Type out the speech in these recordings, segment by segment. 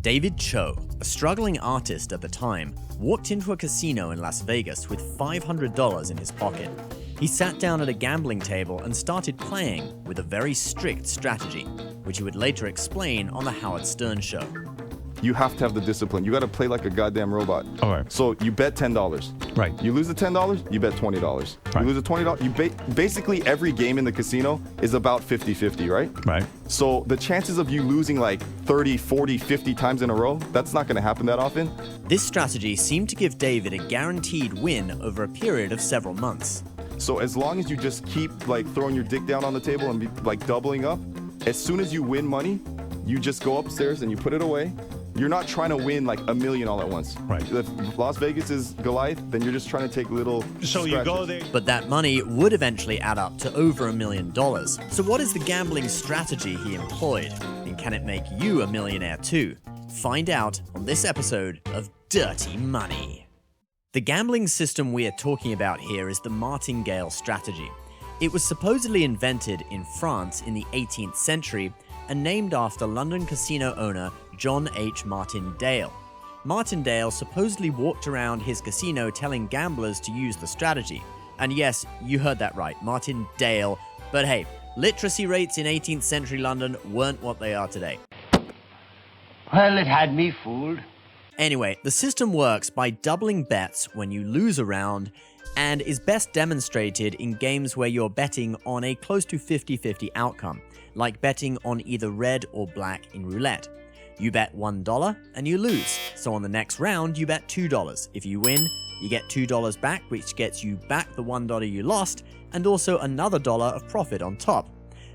David Cho, a struggling artist at the time, walked into a casino in Las Vegas with $500 in his pocket. He sat down at a gambling table and started playing with a very strict strategy, which he would later explain on the Howard Stern show. You have to have the discipline. You got to play like a goddamn robot. All right. So you bet $10. Right. You lose the $10, you bet $20. Right. You lose the $20, basically every game in the casino is about 50-50, right? Right. So the chances of you losing like 30, 40, 50 times in a row, that's not going to happen that often. This strategy seemed to give David a guaranteed win over a period of several months. So as long as you just keep like throwing your dick down on the table and be like doubling up, as soon as you win money, you just go upstairs and you put it away. You're not trying to win like $1 million all at once. Right. If Las Vegas is Goliath, then you're just trying to take little So you go there. But that money would eventually add up to over $1 million. So what is the gambling strategy he employed? And can it make you a millionaire too? Find out on this episode of Dirty Money. The gambling system we are talking about here is the Martingale strategy. It was supposedly invented in France in the 18th century and named after London casino owner John H. Martingale. Martingale supposedly walked around his casino telling gamblers to use the strategy. And yes, you heard that right, Martingale. But hey, literacy rates in 18th century London weren't what they are today. Well, it had me fooled. Anyway, the system works by doubling bets when you lose a round and is best demonstrated in games where you're betting on a close to 50-50 outcome, like betting on either red or black in roulette. You bet $1 and you lose, so on the next round you bet $2. If you win, you get $2 back, which gets you back the $1 you lost, and also another $1 of profit on top.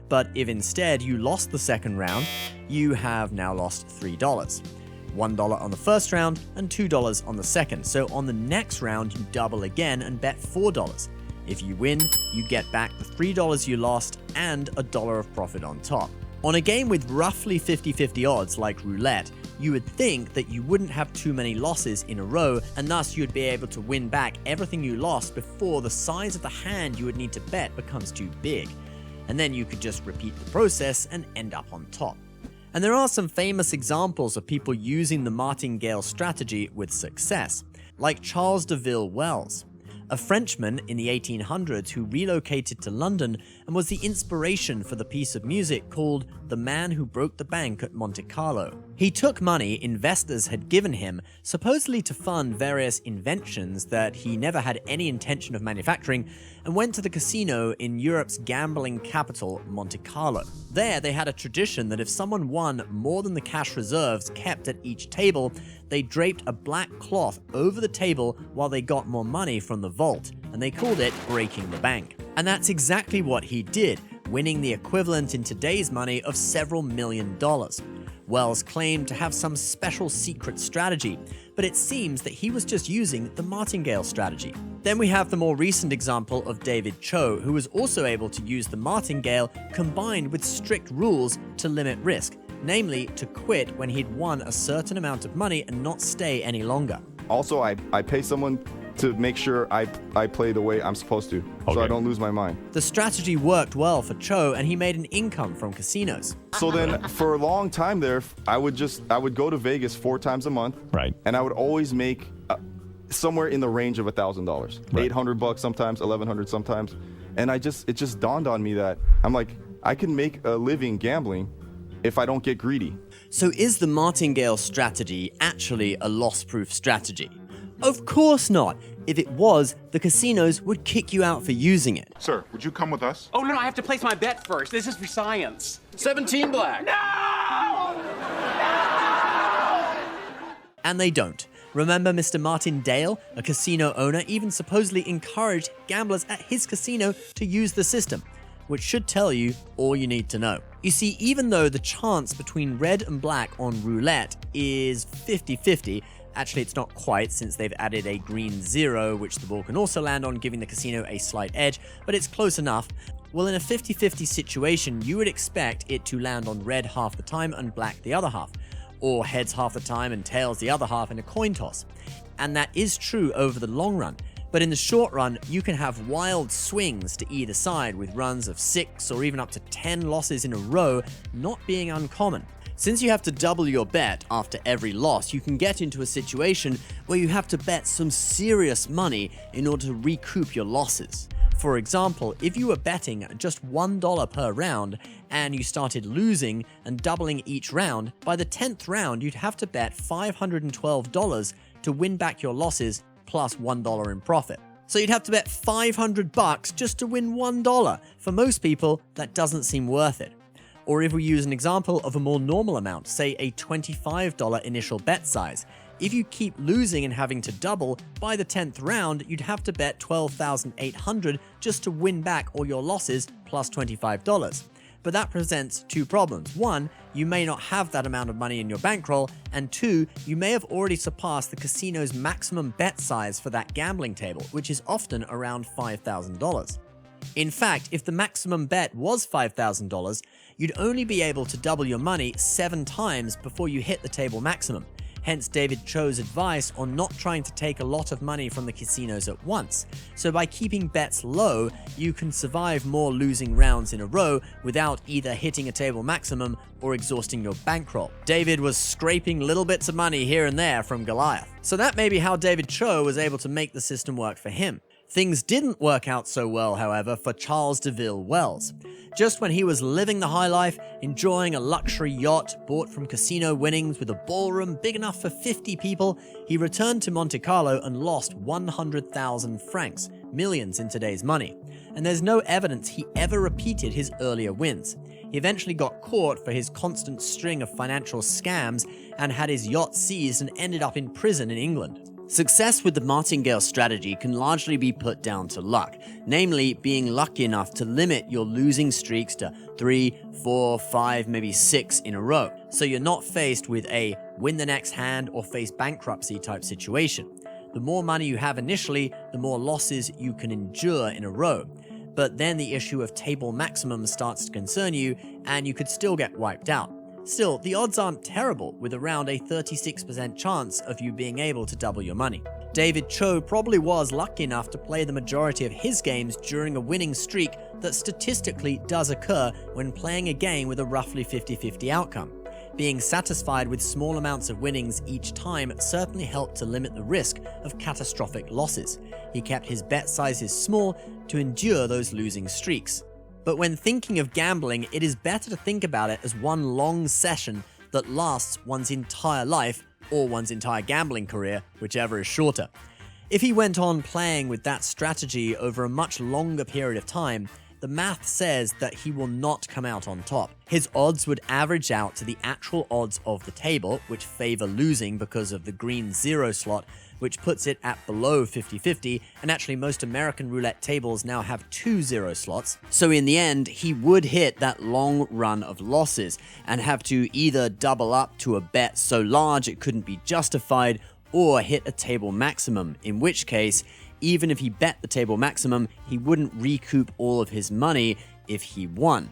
But if instead you lost the second round, you have now lost $3. $1 on the first round and $2 on the second, so on the next round you double again and bet $4. If you win, you get back the $3 you lost and $1 of profit on top. On a game with roughly 50-50 odds like roulette, you would think that you wouldn't have too many losses in a row, and thus you'd be able to win back everything you lost before the size of the hand you would need to bet becomes too big. And then you could just repeat the process and end up on top. And there are some famous examples of people using the Martingale strategy with success, like Charles de Ville-Wells, a Frenchman in the 1800s who relocated to London and was the inspiration for the piece of music called The Man Who Broke the Bank at Monte Carlo. He took money investors had given him, supposedly to fund various inventions that he never had any intention of manufacturing, and went to the casino in Europe's gambling capital, Monte Carlo. There, they had a tradition that if someone won more than the cash reserves kept at each table, they draped a black cloth over the table while they got more money from the vault, and they called it breaking the bank. And that's exactly what he did, winning the equivalent in today's money of several $1 million. Wells claimed to have some special secret strategy, but it seems that he was just using the Martingale strategy. Then we have the more recent example of David Cho, who was also able to use the Martingale combined with strict rules to limit risk, namely to quit when he'd won a certain amount of money and not stay any longer. Also, I pay someone to make sure I play the way I'm supposed to, so I don't lose my mind. The strategy worked well for Cho, and he made an income from casinos. So then, for a long time there, I would go to Vegas 4 times a month, Right. and I would always make somewhere in the range of $1,000, Right. $800 sometimes, $1,100 sometimes, and it just dawned on me that I'm like, I can make a living gambling if I don't get greedy. So is the Martingale strategy actually a loss-proof strategy? Of course not. If it was, the casinos would kick you out for using it. Sir, would you come with us? Oh, no, I have to place my bet first. This is for science. 17 black. And they don't. Remember Mr. Martingale, a casino owner, even supposedly encouraged gamblers at his casino to use the system, which should tell you all you need to know. You see, even though the chance between red and black on roulette is 50-50, actually it's not quite, since they've added a green 0, which the ball can also land on, giving the casino a slight edge, but it's close enough. Well, in a 50-50 situation, you would expect it to land on red half the time and black the other half, or heads half the time and tails the other half in a coin toss. And that is true over the long run. But in the short run, you can have wild swings to either side, with runs of 6 or even up to 10 losses in a row not being uncommon. Since you have to double your bet after every loss, you can get into a situation where you have to bet some serious money in order to recoup your losses. For example, if you were betting just $1 per round and you started losing and doubling each round, by the 10th round you'd have to bet $512 to win back your losses plus $1 in profit. So you'd have to bet $500 just to win $1. For most people, that doesn't seem worth it. Or if we use an example of a more normal amount, say a $25 initial bet size, if you keep losing and having to double, by the 10th round, you'd have to bet $12,800 just to win back all your losses plus $25. But that presents two problems. One, you may not have that amount of money in your bankroll, and two, you may have already surpassed the casino's maximum bet size for that gambling table, which is often around $5,000. In fact, if the maximum bet was $5,000, you'd only be able to double your money 7 times before you hit the table maximum. Hence David Cho's advice on not trying to take a lot of money from the casinos at once. So by keeping bets low, you can survive more losing rounds in a row without either hitting a table maximum or exhausting your bankroll. David was scraping little bits of money here and there from Goliath. So that may be how David Cho was able to make the system work for him. Things didn't work out so well, however, for Charles DeVille Wells. Just when he was living the high life, enjoying a luxury yacht bought from casino winnings with a ballroom big enough for 50 people, he returned to Monte Carlo and lost 100,000 francs, millions in today's money. And there's no evidence he ever repeated his earlier wins. He eventually got caught for his constant string of financial scams and had his yacht seized and ended up in prison in England. Success with the Martingale strategy can largely be put down to luck, namely being lucky enough to limit your losing streaks to 3, 4, 5, maybe 6 in a row, so you're not faced with a win the next hand or face bankruptcy type situation. The more money you have initially, the more losses you can endure in a row. But then the issue of table maximum starts to concern you, and you could still get wiped out. Still, the odds aren't terrible, with around a 36% chance of you being able to double your money. David Cho probably was lucky enough to play the majority of his games during a winning streak that statistically does occur when playing a game with a roughly 50-50 outcome. Being satisfied with small amounts of winnings each time certainly helped to limit the risk of catastrophic losses. He kept his bet sizes small to endure those losing streaks. But when thinking of gambling, it is better to think about it as one long session that lasts one's entire life or one's entire gambling career, whichever is shorter. If he went on playing with that strategy over a much longer period of time, the math says that he will not come out on top. His odds would average out to the actual odds of the table, which favor losing because of the green 0 slot, which puts it at below 50-50, and actually most American roulette tables now have 2 0 slots. So in the end, he would hit that long run of losses and have to either double up to a bet so large it couldn't be justified, or hit a table maximum, in which case, even if he bet the table maximum, he wouldn't recoup all of his money if he won.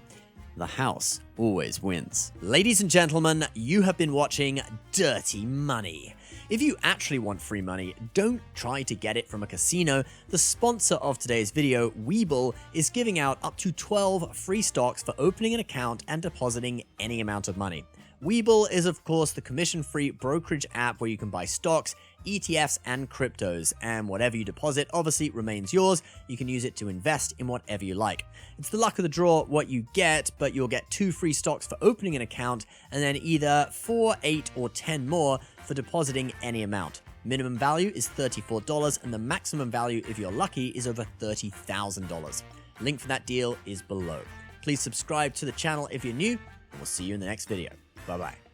The house always wins. Ladies and gentlemen, you have been watching Dirty Money. If you actually want free money, don't try to get it from a casino. The sponsor of today's video, Webull, is giving out up to 12 free stocks for opening an account and depositing any amount of money. Webull is, of course, the commission-free brokerage app where you can buy stocks, ETFs, and cryptos, and whatever you deposit obviously remains yours. You can use it to invest in whatever you like. It's the luck of the draw what you get, but you'll get 2 free stocks for opening an account, and then either 4, 8, or 10 more for depositing any amount. Minimum value is $34, and the maximum value, if you're lucky, is over $30,000. Link for that deal is below. Please subscribe to the channel if you're new, and we'll see you in the next video. Bye-bye.